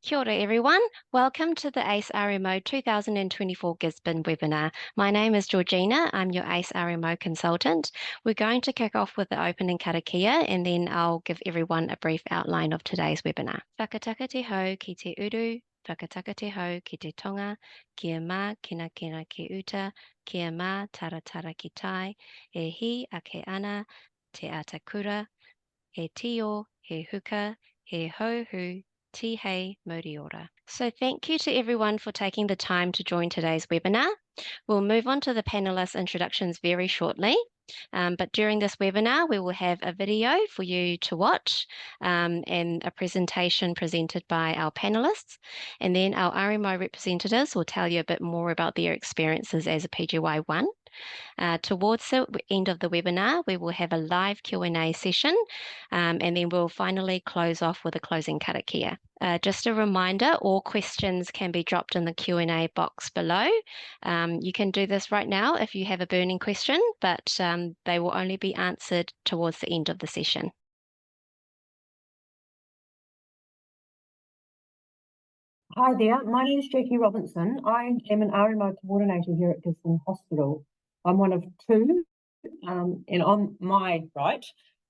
Kia ora everyone. Welcome to the ACE RMO 2024 Gisborne webinar. My name is Georgina. I'm your ACE RMO consultant. We're going to kick off with the opening karakia and then I'll give everyone a brief outline of today's webinar. Whakataka te hau ki te uru, whakataka te hau ki te tonga, kia mā kina kina ki uta, kia mā taratara ki tai, e hi a ke ana, te atakura, he tio, he huka, he hauhu, Tihei Moriora. So thank you to everyone for taking the time to join today's webinar. We'll move on to the panelists' introductions very shortly. But during this webinar, we will have a video for you to watch and a presentation presented by our panelists. And then our RMO representatives will tell you a bit more about their experiences as a PGY1. Towards the end of the webinar, we will have a live Q&A session, and then we'll finally close off with a closing karakia. Just a reminder, all questions can be dropped in the Q&A box below. You can do this right now if you have a burning question, but they will only be answered towards the end of the session. Hi there, my name is Jackie Robinson. I am an RMO coordinator here at Gisborne Hospital. I'm one of two, and on my right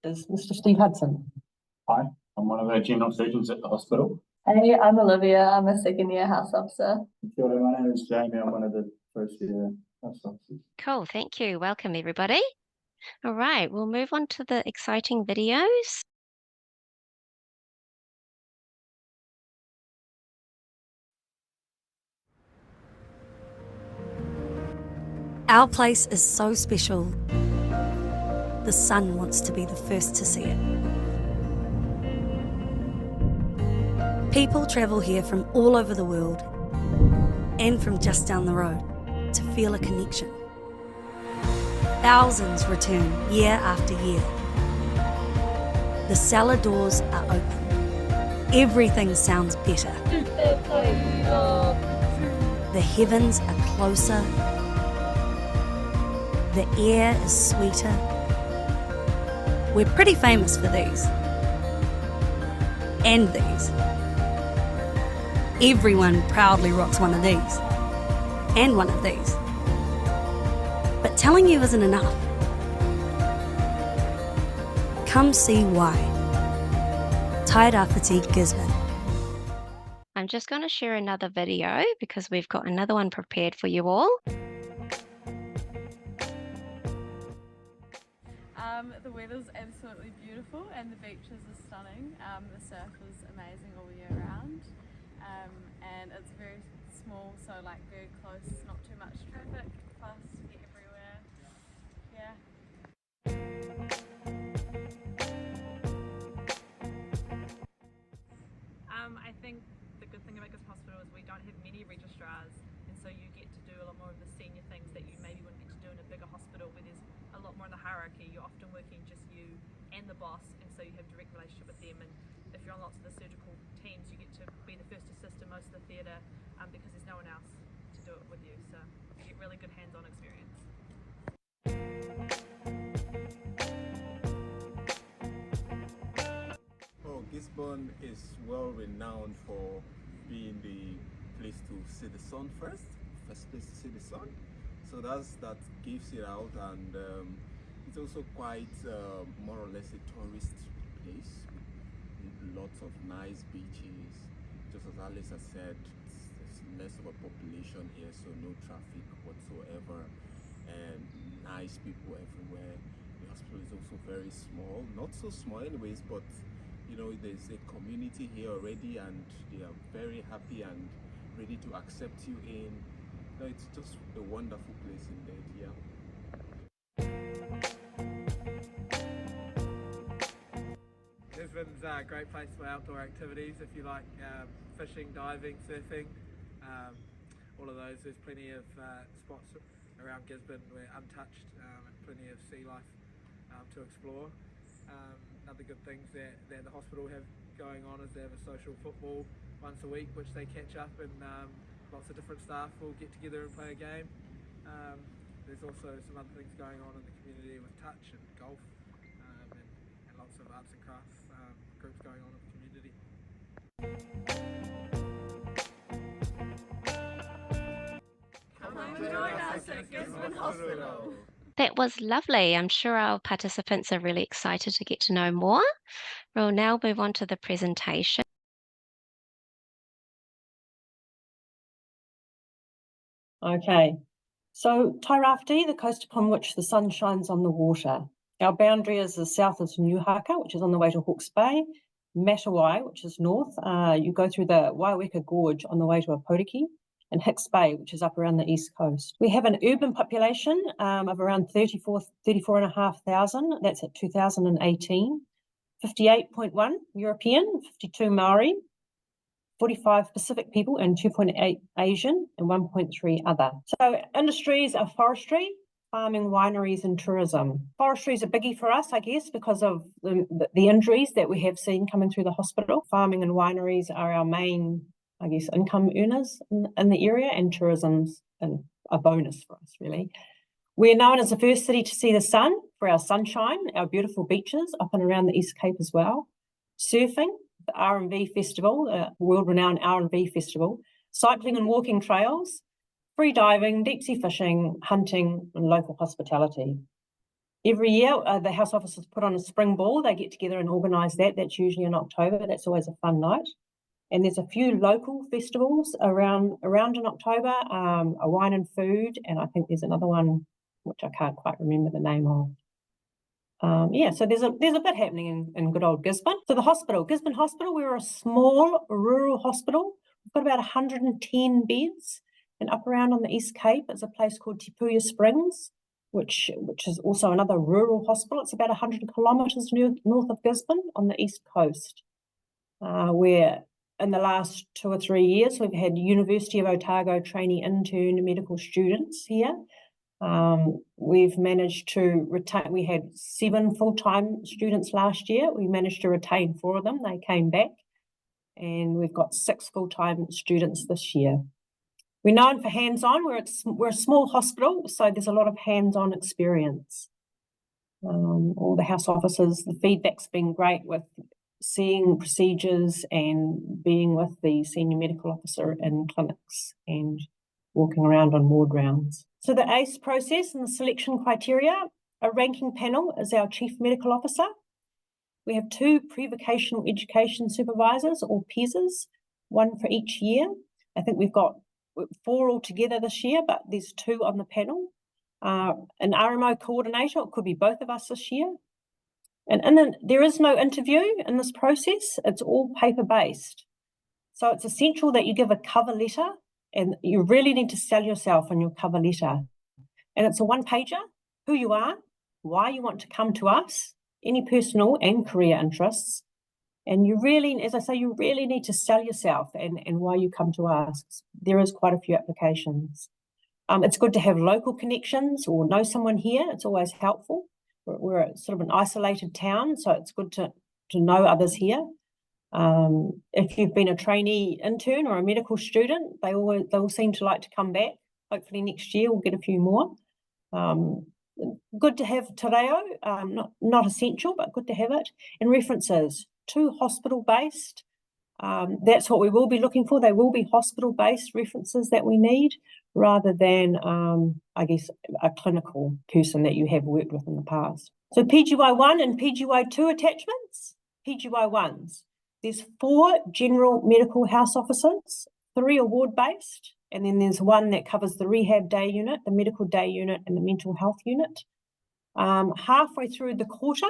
is Mr. Steve Hudson. Hi, I'm one of our general surgeons at the hospital. Hey, I'm Olivia. I'm a second-year house officer. Kia ora, my name is Jamie. I'm one of the first-year house officers. Cool, thank you. Welcome, everybody. All right, we'll move on to the exciting videos. Our place is so special. The sun wants to be the first to see it. People travel here from all over the world and from just down the road to feel a connection. Thousands return year after year. The cellar doors are open. Everything sounds better. The heavens are closer. The air is sweeter. We're pretty famous for these. And these. Everyone proudly rocks one of these. And one of these. But telling you isn't enough. Come see why. Tairāwhiti Gisborne. I'm just going to share another video because we've got another one prepared for you all. The weather's absolutely beautiful and the beaches are stunning. The surf is amazing all year round, and it's very small, so like very close, not too much traffic, fast to get everywhere. Yeah. I think the good thing about this hospital is we don't have many registrars, and so you get to do a lot more of the senior things that you maybe wouldn't get to do in a bigger hospital where there's a lot more in the hierarchy. You're often working just you and the boss, and so you have direct relationship with them, and if you're on lots of the surgical teams you get to be the first assist in most of the theatre because there's no one else to do it with you, so you get really good hands-on experience. Oh, Gisborne is well renowned for being the place to see the sun first place to see the sun. So that gives it out, and it's also quite more or less a tourist place with lots of nice beaches. Just as Alice has said, there's less of a population here, so no traffic whatsoever, and nice people everywhere. The hospital is also very small, not so small anyways, but you know, there's a community here already and they are very happy and ready to accept you in. No, it's just a wonderful place indeed, yeah. Gisborne's a great place for outdoor activities if you like fishing, diving, surfing, all of those. There's plenty of spots around Gisborne where untouched and plenty of sea life to explore. Other good things that the hospital have going on is they have a social football once a week, which they catch up and lots of different staff will get together and play a game. There's also some other things going on in the community with touch and golf and lots of arts and crafts groups going on in the community. Join us at Gisborne Hospital. That was lovely. I'm sure our participants are really excited to get to know more. We'll now move on to the presentation. Okay, so Tairāwhiti, the coast upon which the sun shines on the water. Our boundary is the south is Nuhaka, which is on the way to Hawke's Bay, Matawai, which is north. You go through the Waiweka Gorge on the way to Aporiki, and Hicks Bay, which is up around the east coast. We have an urban population of around 34,500. That's at 2018. 58.1 European, 52 Maori, 45 Pacific people, and 2.8 Asian, and 1.3 other. So industries are forestry, farming, wineries, and tourism. Forestry is a biggie for us, I guess, because of the injuries that we have seen coming through the hospital. Farming and wineries are our main, I guess, income earners in the area, and tourism's a bonus for us, really. We're known as the first city to see the sun for our sunshine, our beautiful beaches up and around the East Cape as well. Surfing, the R&V Festival, world-renowned R&V Festival, cycling and walking trails, free diving, deep-sea fishing, hunting, and local hospitality. Every year, the House officers put on a spring ball. They get together and organise that. That's usually in October. That's always a fun night. And there's a few local festivals around in October, a wine and food, and I think there's another one which I can't quite remember the name of. So there's a bit happening in good old Gisborne. So the hospital, Gisborne Hospital, we're a small rural hospital. We've got about 110 beds, and up around on the East Cape is a place called Te Puia Springs, which is also another rural hospital. It's about 100 kilometres north of Gisborne on the east coast, where in the last 2 or 3 years we've had University of Otago trainee intern medical students here. We've managed to retain, we had 7 full-time students last year. We managed to retain 4 of them. They came back, and we've got 6 full-time students this year. We're known for hands-on. We're a small hospital, so there's a lot of hands-on experience. All the house officers, the feedback's been great with seeing procedures and being with the senior medical officer in clinics and walking around on ward rounds. So the ACE process and the selection criteria, a ranking panel is our chief medical officer. We have 2 pre-vocational education supervisors or PESers, 1 for each year. I think we've got 4 altogether this year, but there's 2 on the panel. An RMO coordinator, it could be both of us this year. And there is no interview in this process. It's all paper-based. So it's essential that you give a cover letter, and you really need to sell yourself on your cover letter. And it's a 1-pager, who you are, why you want to come to us, any personal and career interests. And you really, as I say, you really need to sell yourself and why you come to us. There is quite a few applications. It's good to have local connections or know someone here. It's always helpful. We're sort of an isolated town, so it's good to know others here. If you've been a trainee intern or a medical student, they all seem to like to come back. Hopefully next year we'll get a few more. Good to have te reo, not essential, but good to have it. And references, 2 hospital-based. That's what we will be looking for. They will be hospital-based references that we need, rather than, I guess, a clinical person that you have worked with in the past. So PGY1 and PGY2 attachments. PGY1s. There's 4 general medical house officers, 3 are ward-based, and then there's 1 that covers the rehab day unit, the medical day unit, and the mental health unit. Halfway through the quarter,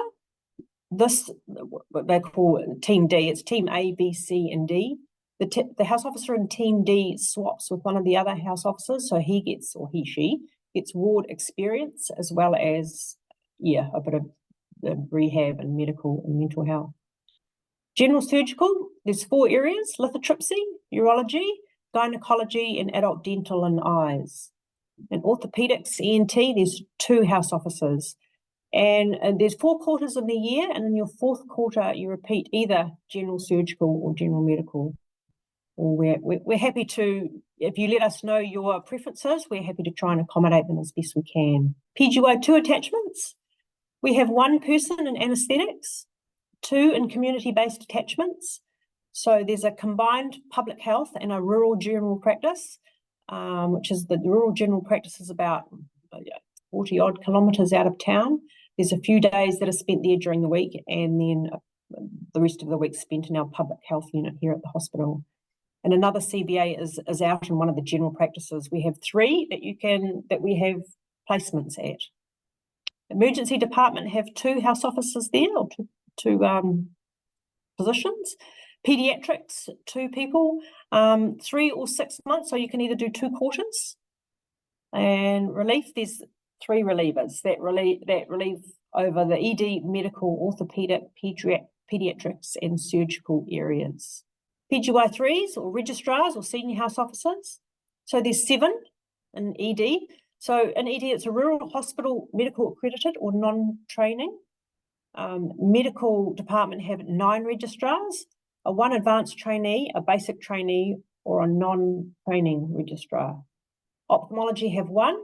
this, what they call Team D, it's Team A, B, C, and D. The house officer in Team D swaps with one of the other house officers, so he gets, or she gets ward experience, as well as, a bit of the rehab and medical and mental health. General surgical, there's 4 areas: lithotripsy, urology, gynecology, and adult dental and eyes. And orthopedics, ENT, there's 2 house officers. And there's 4 quarters in the year, and in your 4th quarter, you repeat either general surgical or general medical. Or we're happy to, if you let us know your preferences, we're happy to try and accommodate them as best we can. PGY2 attachments, we have 1 person in anaesthetics, 2 in community-based attachments. So there's a combined public health and a rural general practice. which is the rural general practice, is about 40 odd kilometres out of town. There's a few days that are spent there during the week, and then the rest of the week spent in our public health unit here at the hospital. And another CBA is out in one of the general practices. We have 3 that we have placements at. Emergency department have 2 house officers there, or two positions. Pediatrics, 2 people, 3 or 6 months, so you can either do 2 quarters. And relief, there's 3 relievers that relieve over the ED, medical, orthopedic, pediatrics and surgical areas. PGY3s or registrars or senior house officers. So there's 7 in ED. So in ED, it's a rural hospital medical accredited or non-training. Medical department have 9 registrars, a 1 advanced trainee, a basic trainee, or a non-training registrar. Ophthalmology have 1.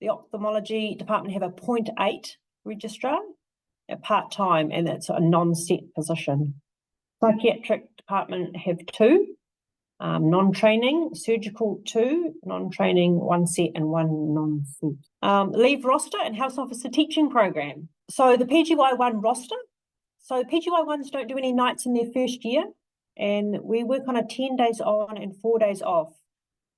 The ophthalmology department have a 0.8 registrar at part-time, and that's a non-set position. Psychiatric department have 2, non-training. Surgical 2, non-training, 1 set and 1 non-set. Leave roster and house officer teaching program. So the PGY1 roster, so PGY1s don't do any nights in their first year, and we work on a 10 days on and 4 days off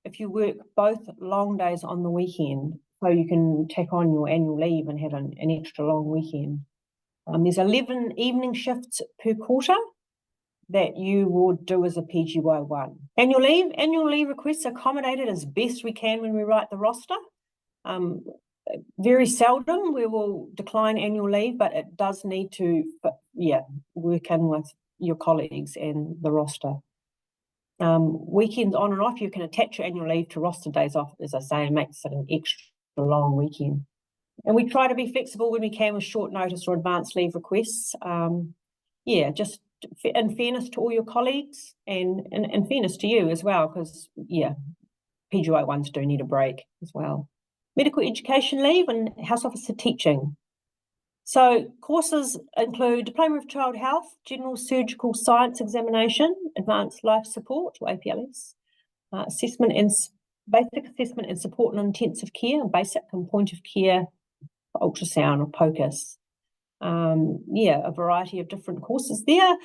if you work both long days on the weekend, so you can tack on your annual leave and have an extra long weekend. There's 11 evening shifts per quarter that you would do as a PGY1. Annual leave requests are accommodated as best we can when we write the roster. Very seldom we will decline annual leave, but it does need to, work in with your colleagues and the roster. Weekends on and off, you can attach your annual leave to roster days off, as I say, and makes it an extra long weekend. And we try to be flexible when we can with short notice or advanced leave requests. Just in fairness to all your colleagues and in fairness to you as well, because, PGY1s do need a break as well. Medical education leave and house officer teaching. So courses include Diploma of Child Health, General Surgical Science Examination, Advanced Life Support, or APLS, basic assessment and support in intensive care, basic and point of care for ultrasound or POCUS. A variety of different courses there.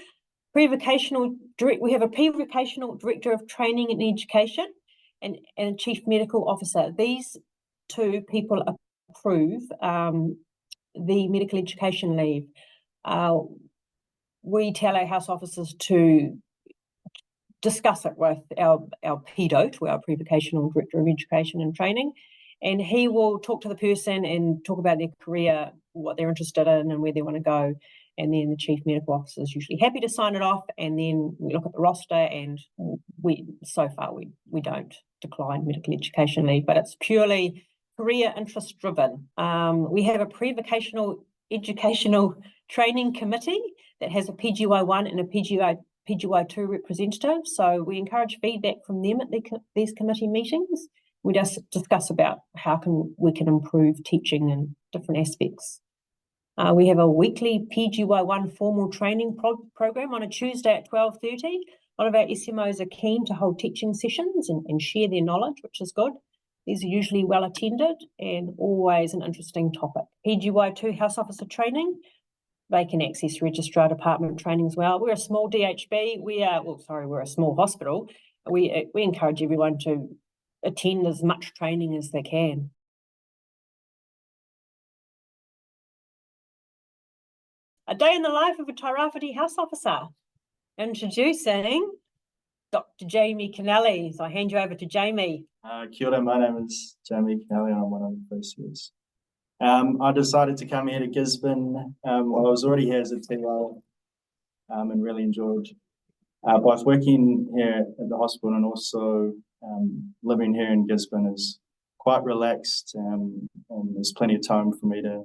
We have a pre-vocational director of training and education and a chief medical officer. These 2 people approve the medical education leave. We tell our house officers to discuss it with our PDOT, our pre-vocational director of education and training, and he will talk to the person and talk about their career, what they're interested in and where they want to go. And then the chief medical officer is usually happy to sign it off, and then we look at the roster, and we don't decline medical education leave, but it's purely career interest driven. We have a pre-vocational educational training committee that has a PGY1 and a PGY2 representative. So we encourage feedback from them at these committee meetings. We just discuss about how we can improve teaching in different aspects. We have a weekly PGY1 formal training program on a Tuesday at 12:30. A lot of our SMOs are keen to hold teaching sessions and share their knowledge, which is good. These are usually well attended and always an interesting topic. PGY2 house officer training, they can access registrar department training as well. We're a small DHB. We're a small hospital. We encourage everyone to attend as much training as they can. A day in the life of a Tairāwhiti house officer. Introducing Dr. Jamie Kennelly. So I hand you over to Jamie. Kia ora, my name is Jamie Kennelly and I'm one of the first years. I decided to come here to Gisborne. I was already here as a TO and really enjoyed both working here at the hospital and also living here in Gisborne is quite relaxed and there's plenty of time for me to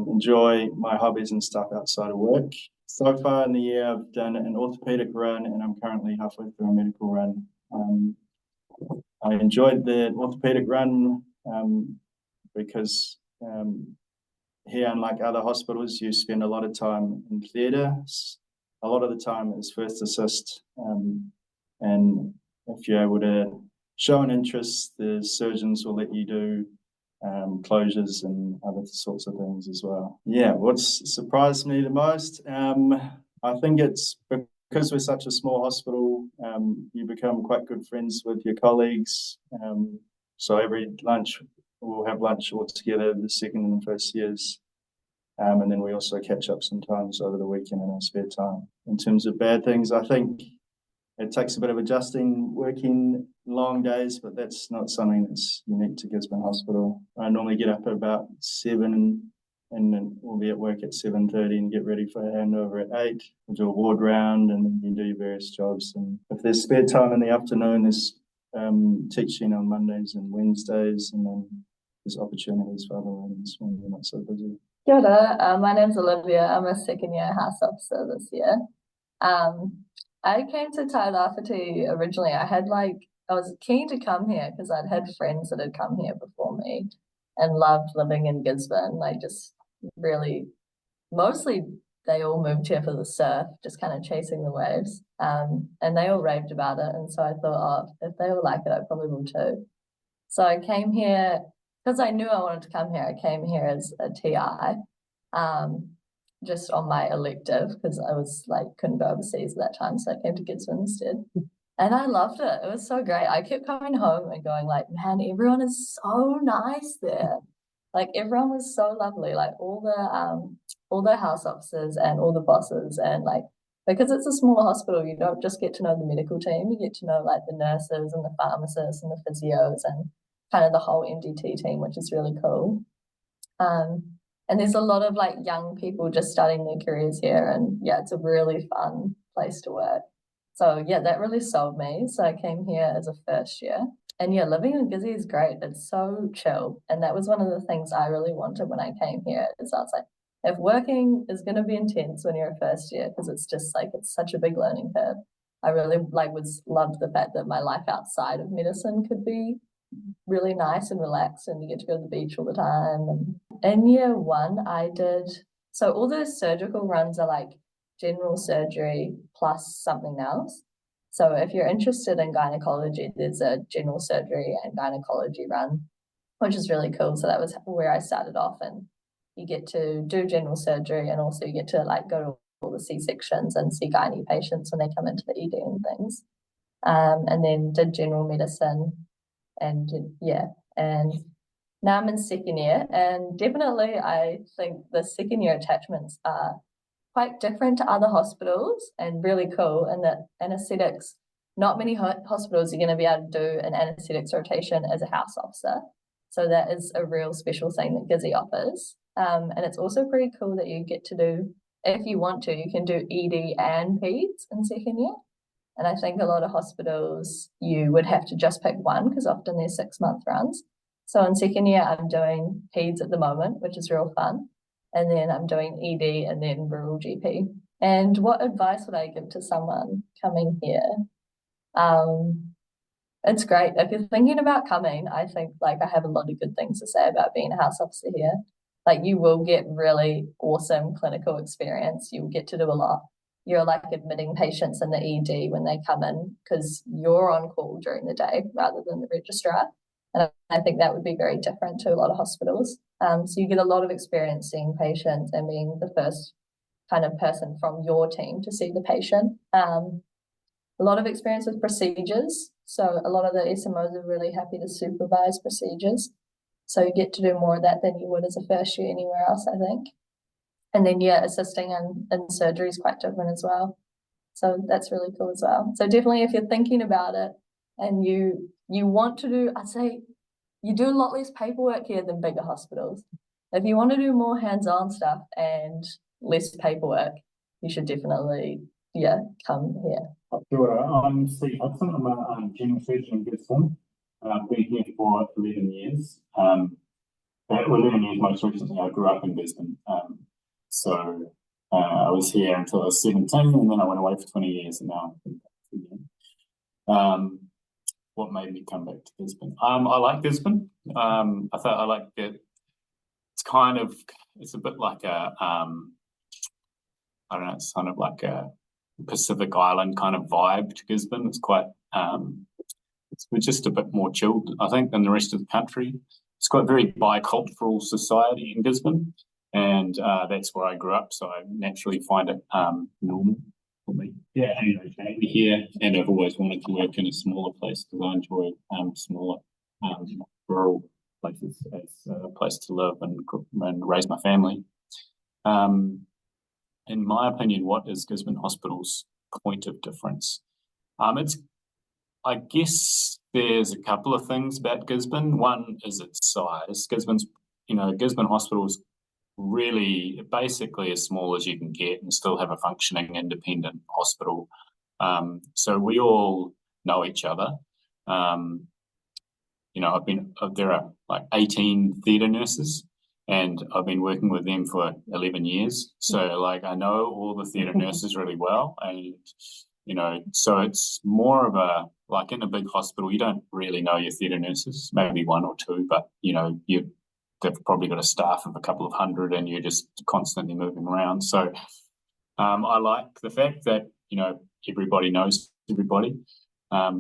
enjoy my hobbies and stuff outside of work. So far in the year, I've done an orthopedic run and I'm currently halfway through a medical run. I enjoyed the orthopedic run because here, unlike other hospitals, you spend a lot of time in theatre. A lot of the time is first assist, and if you're able to show an interest, the surgeons will let you do closures and other sorts of things as well. Yeah, what's surprised me the most, I think it's because we're such a small hospital, you become quite good friends with your colleagues. So every lunch, we'll have lunch all together, the second and first years. And then we also catch up sometimes over the weekend in our spare time. In terms of bad things, I think it takes a bit of adjusting, working long days, but that's not something that's unique to Gisborne Hospital. I normally get up at about 7 and then we'll be at work at 7:30 and get ready for a handover at 8. We'll do a ward round and then you do your various jobs. And if there's spare time in the afternoon, there's teaching on Mondays and Wednesdays, and then there's opportunities for other ones when we're not so busy. Kia ora, my name's Olivia. I'm a second year house officer this year. I came to Tairāwhiti originally. I was keen to come here because I'd had friends that had come here before me and loved living in Gisborne. Like, just really, mostly they all moved here for the surf, just kind of chasing the waves. And they all raved about it. And so I thought, oh, if they all like it, I probably will too. So I came here because I knew I wanted to come here. I came here as a TI, just on my elective because I was like, couldn't go overseas at that time. So I came to Gisborne instead. And I loved it. It was so great. I kept coming home and going like, man, everyone is so nice there. Like, everyone was so lovely. Like, all the house officers and all the bosses, and like, because it's a smaller hospital, you don't just get to know the medical team, you get to know like the nurses and the pharmacists and the physios and kind of the whole MDT team, which is really cool. And there's a lot of like young people just starting their careers here, and yeah, it's a really fun place to work. So yeah, that really sold me. So I came here as a first year. And yeah, living in Gizzy is great. It's so chill. And that was one of the things I really wanted when I came here. Is I was like, if working is going to be intense when you're a first year, because it's just like, it's such a big learning curve. I really loved the fact that my life outside of medicine could be really nice and relaxed, and you get to go to the beach all the time. And in year one, so all those surgical runs are like general surgery plus something else. So if you're interested in gynecology, there's a general surgery and gynecology run, which is really cool. So that was where I started off, and you get to do general surgery, and also you get to like go to all the C-sections and see gynae patients when they come into the ED and things. And then did general medicine, and and now I'm in second year, and definitely I think the second year attachments are quite different to other hospitals and really cool in that anesthetics, not many hospitals are going to be able to do an anesthetics rotation as a house officer. So that is a real special thing that Gizzy offers. And it's also pretty cool that you get to do, if you want to, you can do ED and peds in second year. And I think a lot of hospitals, you would have to just pick one because often they're 6-month runs. So in second year, I'm doing peds at the moment, which is real fun. And then I'm doing ED and then rural GP. And what advice would I give to someone coming here? It's great. If you're thinking about coming, I think like I have a lot of good things to say about being a house officer here. Like, you will get really awesome clinical experience. You'll get to do a lot. You're like admitting patients in the ED when they come in because you're on call during the day rather than the registrar. And I think that would be very different to a lot of hospitals. So you get a lot of experience seeing patients and being the first kind of person from your team to see the patient. A lot of experience with procedures. So a lot of the SMOs are really happy to supervise procedures. So you get to do more of that than you would as a first year anywhere else, I think. And then, yeah, assisting in surgery is quite different as well. So that's really cool as well. So definitely if you're thinking about it and you want to do, I'd say you do a lot less paperwork here than bigger hospitals. If you want to do more hands-on stuff and less paperwork, you should definitely, come here. Sure. I'm Steve Hudson. I'm a general surgeon in Gisborne. I've been here for 11 years. 11 years most recently, I grew up in Gisborne. So I was here until I was 17, and then I went away for 20 years, and now I'm back again. What made me come back to Gisborne? I like Gisborne. I like it. It's a bit like a, I don't know, it's kind of like a Pacific Island kind of vibe to Gisborne. It's quite, we're just a bit more chilled, I think, than the rest of the country. It's got a very bicultural society in Gisborne, and that's where I grew up, so I naturally find it normal for me. Yeah, and I'm here, and I've always wanted to work in a smaller place because I enjoy smaller rural places as a place to live and raise my family. In my opinion, what is Gisborne Hospital's point of difference? I guess there's a couple of things about Gisborne. One is its size. Gisborne Hospital is really basically as small as you can get and still have a functioning independent hospital. So we all know each other. There are like 18 theatre nurses, and I've been working with them for 11 years. So like I know all the theatre nurses really well, and so it's more of a, like in a big hospital, you don't really know your theatre nurses, maybe one or two, but they've probably got a staff of a couple of hundred and you're just constantly moving around. So I like the fact that, everybody knows everybody. I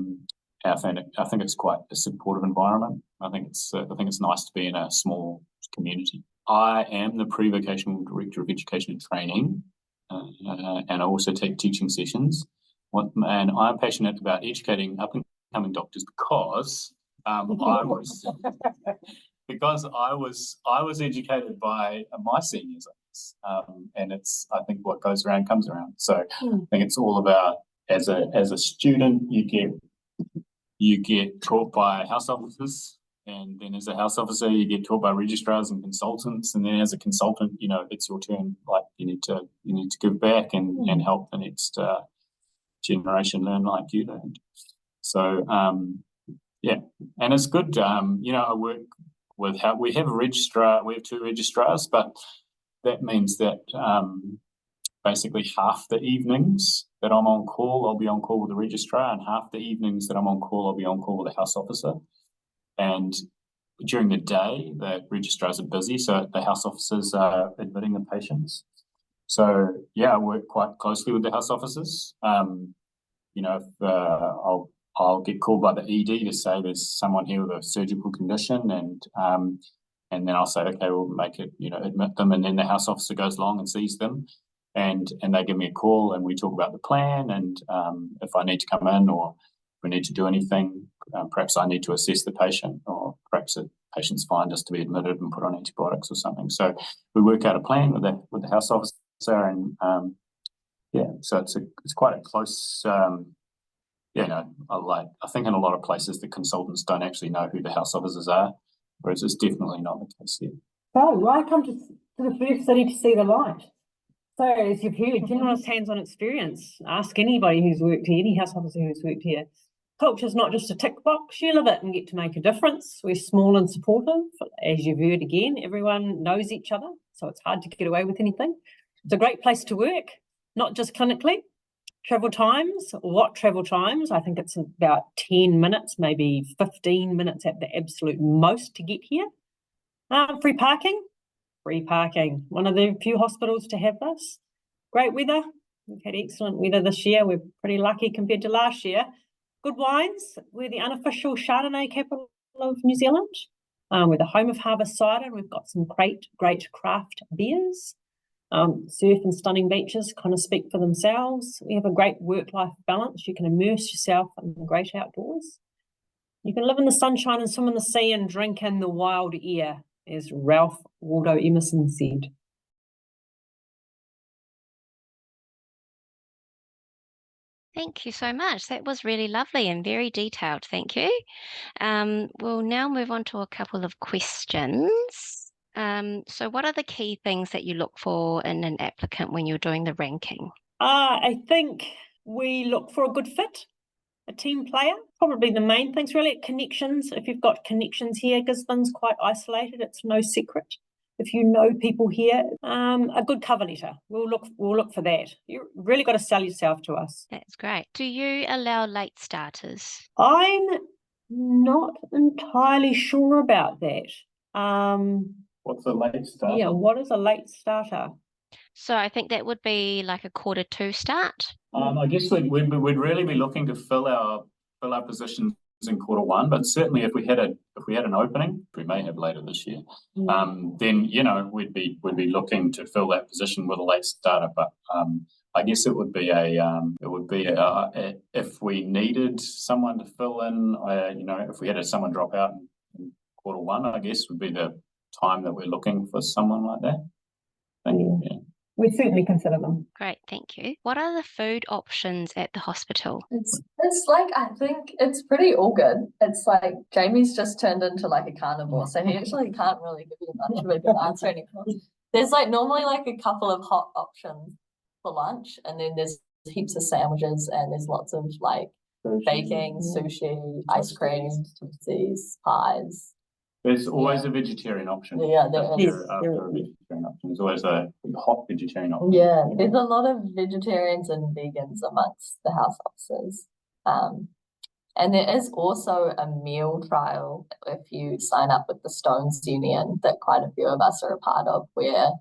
think it's quite a supportive environment. I think it's nice to be in a small community. I am the pre-vocational director of education and training, and I also take teaching sessions. And I'm passionate about educating up and coming doctors because I was educated by my seniors, and it's, I think, what goes around comes around. So I think it's all about, as a student, you get taught by house officers, and then as a house officer you get taught by registrars and consultants, and then as a consultant, it's your turn. Like you need to give back and help the next generation learn like you learned. So and it's good. I work with we have two registrars, but that means that basically half the evenings that I'm on call, I'll be on call with the registrar, and half the evenings that I'm on call, I'll be on call with the house officer. And during the day, the registrars are busy, so the house officers are admitting the patients. So I work quite closely with the house officers. I'll get called by the ED to say there's someone here with a surgical condition, and then I'll say, okay, we'll make it, admit them, and then the house officer goes along and sees them, and they give me a call, and we talk about the plan, and if I need to come in or if we need to do anything, perhaps I need to assess the patient, or perhaps the patient's fine just to be admitted and put on antibiotics or something. So we work out a plan with the house officer, and so it's quite a close. I think in a lot of places the consultants don't actually know who the house officers are, whereas it's definitely not the case here. So welcome to the first city to see the light. So as you've heard, generous hands-on experience. Ask anybody who's worked here, any house officer who's worked here. Culture's not just a tick box, you live it and get to make a difference. We're small and supportive. As you've heard again, everyone knows each other, so it's hard to get away with anything. It's a great place to work, not just clinically. Travel times, what travel times? I think it's about 10 minutes, maybe 15 minutes at the absolute most to get here. Free parking. One of the few hospitals to have this. Great weather. We've had excellent weather this year. We're pretty lucky compared to last year. Good wines. We're the unofficial Chardonnay capital of New Zealand. We're the home of harvest cider, and we've got some great craft beers. Surf and stunning beaches kind of speak for themselves. We have a great work-life balance. You can immerse yourself in the great outdoors. You can live in the sunshine and swim in the sea and drink in the wild air, as Ralph Waldo Emerson said. Thank you so much. That was really lovely and very detailed. Thank you. We'll now move on to a couple of questions. So what are the key things that you look for in an applicant when you're doing the ranking? I think we look for a good fit, a team player, probably the main things really. Connections. If you've got connections here, Gisborne's quite isolated, it's no secret. If you know people here, a good cover letter. We'll look for that. You really got to sell yourself to us. That's great. Do you allow late starters? I'm not entirely sure about that. What's a late starter? Yeah, what is a late starter? So I think that would be like a 1:45 start. I guess we'd really be looking to fill our positions in Q1, but certainly if we had an opening, we may have later this year, then we'd be looking to fill that position with a late starter. But I guess it would be if we needed someone to fill in, if we had someone drop out in Q1, I guess would be the time that we're looking for someone like that. Thank you. Yeah. We'd certainly consider them. Great, thank you. What are the food options at the hospital? It's like, I think it's pretty all good. It's like Jamie's just turned into like a carnivore, so he actually can't really give you much of a good answer anymore. There's like normally like a couple of hot options for lunch, and then there's heaps of sandwiches, and there's lots of like baking, sushi, ice cream, toasties, pies. There's always a vegetarian option. Yeah, there is. After a vegetarian option, there's always a hot vegetarian option. Yeah, there's a lot of vegetarians and vegans amongst the house officers. And there is also a meal trial if you sign up with the Stones Union that quite a few of us are a part of, where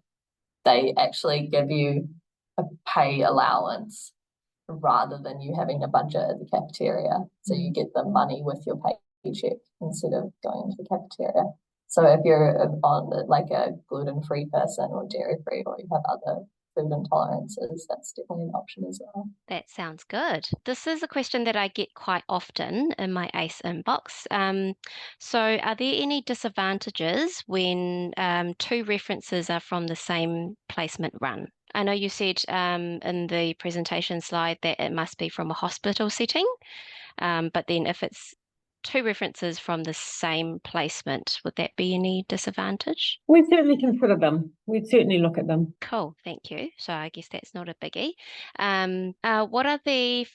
they actually give you a pay allowance rather than you having a budget at the cafeteria. So you get the money with your paycheck instead of going into the cafeteria. So if you're on like a gluten-free person or dairy-free, or you have other food intolerances, that's definitely an option as well. That sounds good. This is a question that I get quite often in my ACE inbox. So are there any disadvantages when two references are from the same placement run? I know you said in the presentation slide that it must be from a hospital setting, but then if it's two references from the same placement, would that be any disadvantage? We'd certainly consider them. We'd certainly look at them. Cool, thank you. So I guess that's not a biggie. What are the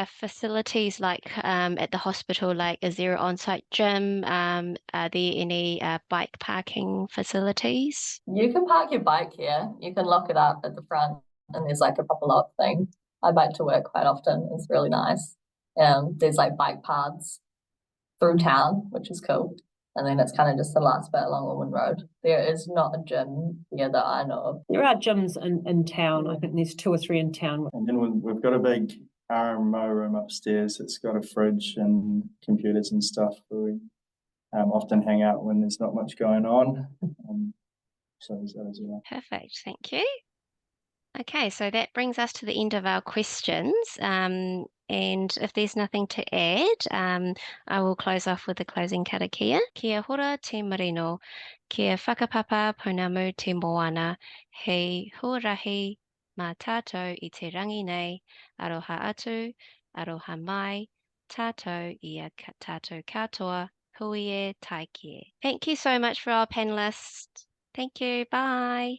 facilities like at the hospital? Like, is there an on-site gym? Are there any bike parking facilities? You can park your bike here. You can lock it up at the front, and there's like a proper lock thing. I bike to work quite often. It's really nice. There's like bike paths through town, which is cool. And then it's kind of just the last bit along Ormond Road. There is not a gym here that I know of. There are gyms in town. I think there's 2 or 3 in town. And then we've got a big RMO room upstairs. It's got a fridge and computers and stuff where we often hang out when there's not much going on. So there's that as well. Perfect, thank you. Okay, so that brings us to the end of our questions. And if there's nothing to add, I will close off with the closing karakia. Kia hora te marino, kia whakapapa pounamu te moana, hei huarahi mā tātou I te rangi nei, aroha atu, aroha mai, tātou ia tātou katoa, hui e tai kie. Thank you so much for our panelists. Thank you, bye.